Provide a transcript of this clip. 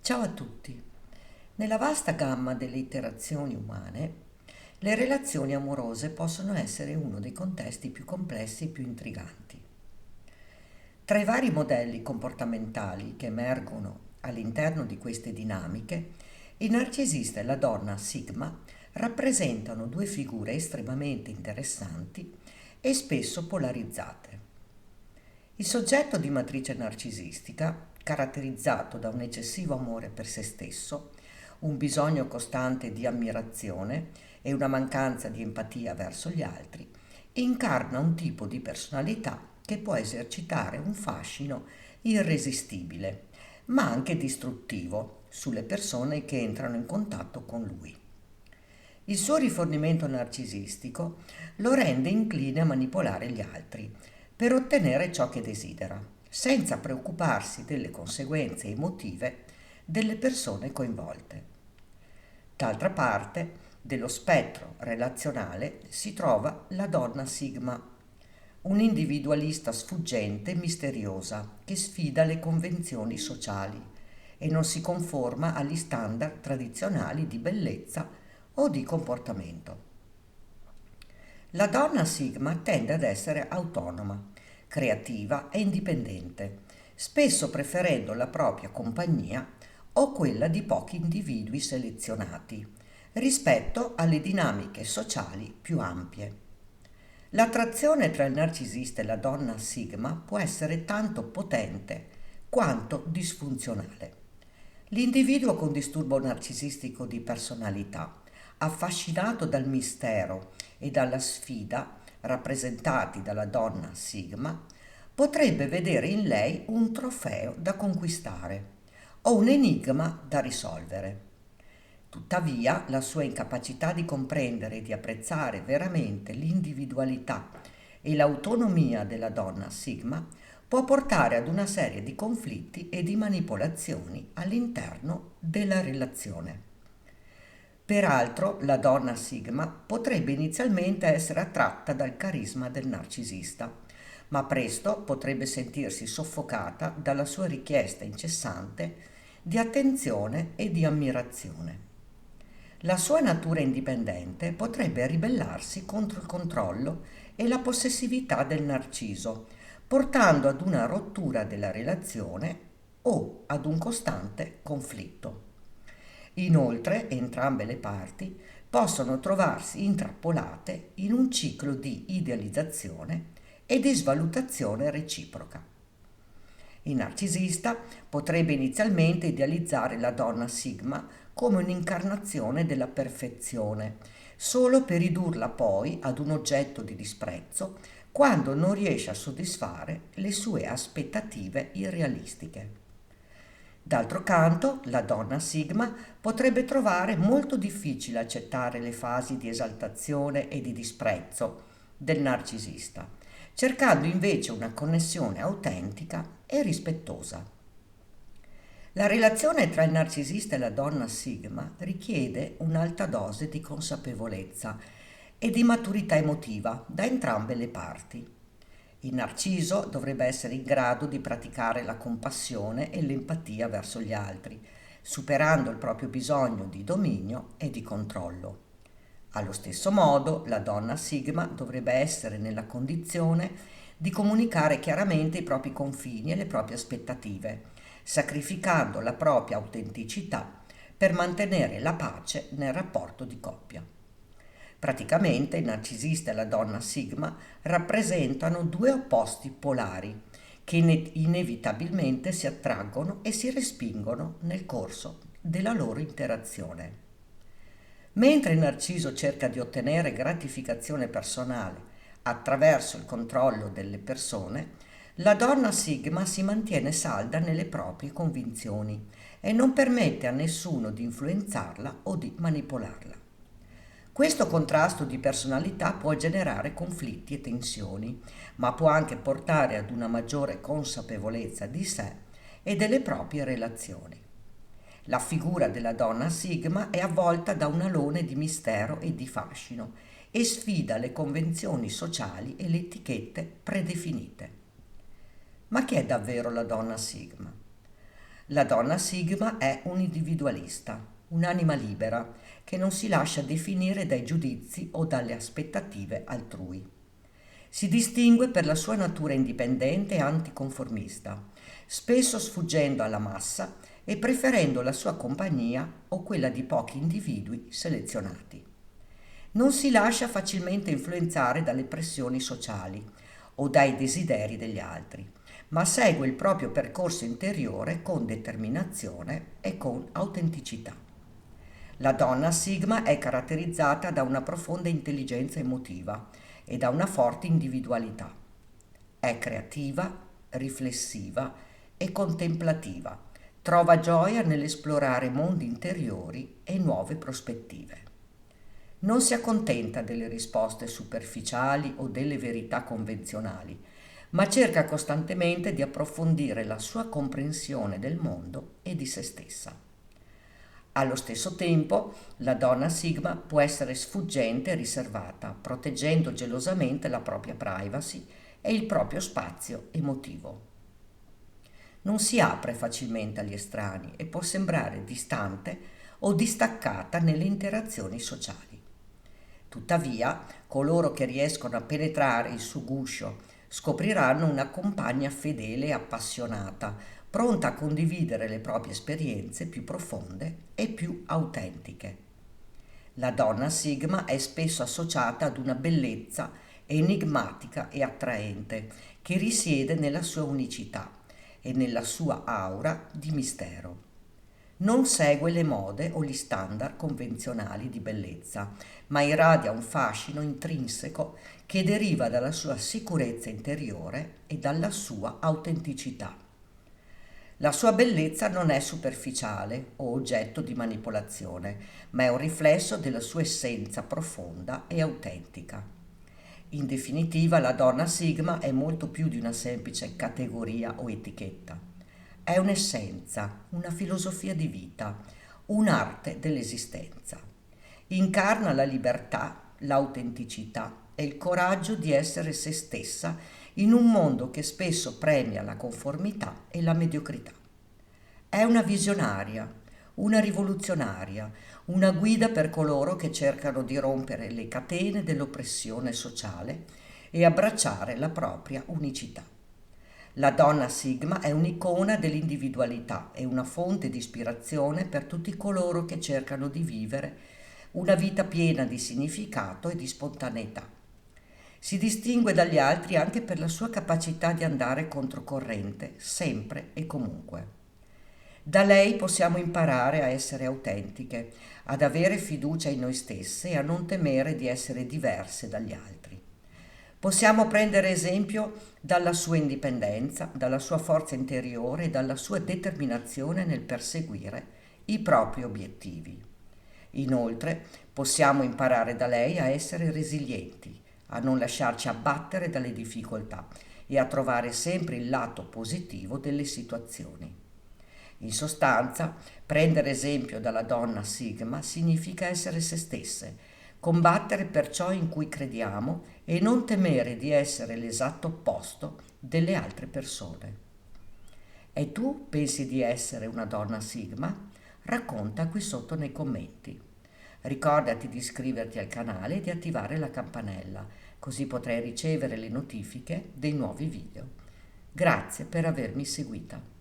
Ciao a tutti. Nella vasta gamma delle interazioni umane, le relazioni amorose possono essere uno dei contesti più complessi e più intriganti. Tra i vari modelli comportamentali che emergono all'interno di queste dinamiche, il narcisista e la donna Sigma rappresentano due figure estremamente interessanti e spesso polarizzate. Il soggetto di matrice narcisistica, caratterizzato da un eccessivo amore per se stesso, un bisogno costante di ammirazione e una mancanza di empatia verso gli altri, incarna un tipo di personalità che può esercitare un fascino irresistibile, ma anche distruttivo sulle persone che entrano in contatto con lui. Il suo rifornimento narcisistico lo rende incline a manipolare gli altri per ottenere ciò che desidera, senza preoccuparsi delle conseguenze emotive delle persone coinvolte. D'altra parte, dello spettro relazionale si trova la donna Sigma, un'individualista sfuggente e misteriosa che sfida le convenzioni sociali e non si conforma agli standard tradizionali di bellezza o di comportamento. La donna Sigma tende ad essere autonoma, creativa e indipendente, spesso preferendo la propria compagnia o quella di pochi individui selezionati, rispetto alle dinamiche sociali più ampie. L'attrazione tra il narcisista e la donna Sigma può essere tanto potente quanto disfunzionale. L'individuo con disturbo narcisistico di personalità, affascinato dal mistero e dalla sfida rappresentati dalla donna Sigma, potrebbe vedere in lei un trofeo da conquistare o un enigma da risolvere. Tuttavia, la sua incapacità di comprendere e di apprezzare veramente l'individualità e l'autonomia della donna Sigma può portare ad una serie di conflitti e di manipolazioni all'interno della relazione. Peraltro, la donna Sigma potrebbe inizialmente essere attratta dal carisma del narcisista, ma presto potrebbe sentirsi soffocata dalla sua richiesta incessante di attenzione e di ammirazione. La sua natura indipendente potrebbe ribellarsi contro il controllo e la possessività del narciso, portando ad una rottura della relazione o ad un costante conflitto. Inoltre, entrambe le parti possono trovarsi intrappolate in un ciclo di idealizzazione e di svalutazione reciproca. Il narcisista potrebbe inizialmente idealizzare la donna Sigma come un'incarnazione della perfezione, solo per ridurla poi ad un oggetto di disprezzo quando non riesce a soddisfare le sue aspettative irrealistiche. D'altro canto, la donna Sigma potrebbe trovare molto difficile accettare le fasi di esaltazione e di disprezzo del narcisista, cercando invece una connessione autentica e rispettosa. La relazione tra il narcisista e la donna Sigma richiede un'alta dose di consapevolezza e di maturità emotiva da entrambe le parti. Il narciso dovrebbe essere in grado di praticare la compassione e l'empatia verso gli altri, superando il proprio bisogno di dominio e di controllo. Allo stesso modo, la donna Sigma dovrebbe essere nella condizione di comunicare chiaramente i propri confini e le proprie aspettative, sacrificando la propria autenticità per mantenere la pace nel rapporto di coppia. Praticamente il narcisista e la donna Sigma rappresentano due opposti polari che inevitabilmente si attraggono e si respingono nel corso della loro interazione. Mentre il narciso cerca di ottenere gratificazione personale attraverso il controllo delle persone, la donna Sigma si mantiene salda nelle proprie convinzioni e non permette a nessuno di influenzarla o di manipolarla. Questo contrasto di personalità può generare conflitti e tensioni, ma può anche portare ad una maggiore consapevolezza di sé e delle proprie relazioni. La figura della donna Sigma è avvolta da un alone di mistero e di fascino e sfida le convenzioni sociali e le etichette predefinite. Ma chi è davvero la donna Sigma? La donna Sigma è un individualista, un'anima libera che non si lascia definire dai giudizi o dalle aspettative altrui. Si distingue per la sua natura indipendente e anticonformista, spesso sfuggendo alla massa e preferendo la sua compagnia o quella di pochi individui selezionati. Non si lascia facilmente influenzare dalle pressioni sociali o dai desideri degli altri, ma segue il proprio percorso interiore con determinazione e con autenticità. La donna Sigma è caratterizzata da una profonda intelligenza emotiva e da una forte individualità. È creativa, riflessiva e contemplativa. Trova gioia nell'esplorare mondi interiori e nuove prospettive. Non si accontenta delle risposte superficiali o delle verità convenzionali, ma cerca costantemente di approfondire la sua comprensione del mondo e di se stessa. Allo stesso tempo, la donna Sigma può essere sfuggente e riservata, proteggendo gelosamente la propria privacy e il proprio spazio emotivo. Non si apre facilmente agli estranei e può sembrare distante o distaccata nelle interazioni sociali. Tuttavia, coloro che riescono a penetrare il suo guscio scopriranno una compagna fedele e appassionata, pronta a condividere le proprie esperienze più profonde e più autentiche. La donna Sigma è spesso associata ad una bellezza enigmatica e attraente che risiede nella sua unicità e nella sua aura di mistero. Non segue le mode o gli standard convenzionali di bellezza, ma irradia un fascino intrinseco che deriva dalla sua sicurezza interiore e dalla sua autenticità. La sua bellezza non è superficiale o oggetto di manipolazione, ma è un riflesso della sua essenza profonda e autentica. In definitiva, la donna Sigma è molto più di una semplice categoria o etichetta. È un'essenza, una filosofia di vita, un'arte dell'esistenza. Incarna la libertà, l'autenticità e il coraggio di essere se stessa in un mondo che spesso premia la conformità e la mediocrità. È una visionaria, una rivoluzionaria, una guida per coloro che cercano di rompere le catene dell'oppressione sociale e abbracciare la propria unicità. La donna Sigma è un'icona dell'individualità e una fonte di ispirazione per tutti coloro che cercano di vivere una vita piena di significato e di spontaneità. Si distingue dagli altri anche per la sua capacità di andare controcorrente, sempre e comunque. Da lei possiamo imparare a essere autentiche, ad avere fiducia in noi stesse e a non temere di essere diverse dagli altri. Possiamo prendere esempio dalla sua indipendenza, dalla sua forza interiore e dalla sua determinazione nel perseguire i propri obiettivi. Inoltre, possiamo imparare da lei a essere resilienti, a non lasciarci abbattere dalle difficoltà e a trovare sempre il lato positivo delle situazioni. In sostanza, prendere esempio dalla donna Sigma significa essere se stesse, combattere per ciò in cui crediamo e non temere di essere l'esatto opposto delle altre persone. E tu pensi di essere una donna Sigma? Racconta qui sotto nei commenti. Ricordati di iscriverti al canale e di attivare la campanella, così potrai ricevere le notifiche dei nuovi video. Grazie per avermi seguita.